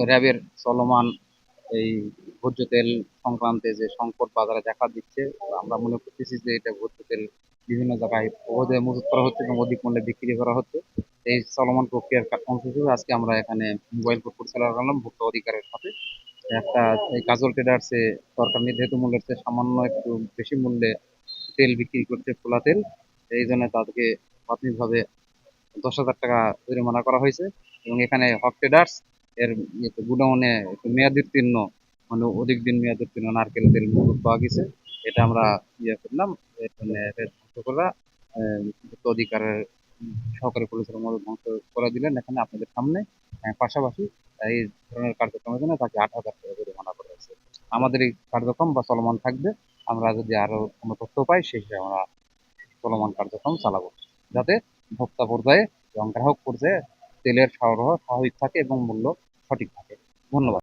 র্যাবের চলমান এই ভোজ্য তেল সংক্রান্তে যে সংকট বাজারে দেখা দিচ্ছে, আমরা মনে করতেছি যে এটা ভোজ্য তেল বিভিন্ন জায়গায় অবাধে মজুত করা হচ্ছে এবং অধিক মূল্যে বিক্রি করা হচ্ছে। এই চলমান প্রক্রিয়ার অংশ হিসেবে আজকে আমরা এখানে মোবাইল কোর্ট পরিচালনা করলাম ভোক্তা অধিকারের সাথে। একটা এই কাজল ট্রেডার্সে সরকার নির্ধারিত মূল্যের চেয়ে সামান্য একটু বেশি মূল্যে তেল বিক্রি করছে, খোলা তেল। এই জন্য তাদেরকে প্রাথমিকভাবে 10,000 টাকা জরিমানা করা হয়েছে। এবং এখানে হক ট্রেডার্স এর গুডাউনে একটু মেয়াদ উত্তীর্ণ, মানে অধিক দিন মেয়াদ উত্তীর্ণ নারকেল তেল মজুত পাওয়া গেছে। এটা আমরা করলাম, এখানে এটা ধ্বংস করা ভোক্তা অধিকারের সহকারী পরিচালক মদত ধ্বংস করে দিলেন এখানে আপনাদের সামনে। পাশাপাশি এই ধরনের কার্যক্রমের জন্য তাকে 8,000 টাকা জরিমানা করা হয়েছে। আমাদের এই কার্যক্রম বা চলমান থাকবে। আমরা যদি আরো কোনো তথ্য পাই সেই হিসেবে আমরা চলমান কার্যক্রম চালাবো, যাতে ভোক্তা পর্যায়ে এবং গ্রাহক পর্যায়ে তেলের সরবরাহ স্বাভাবিক থাকে এবং মূল্য সঠিক থাকে। ধন্যবাদ।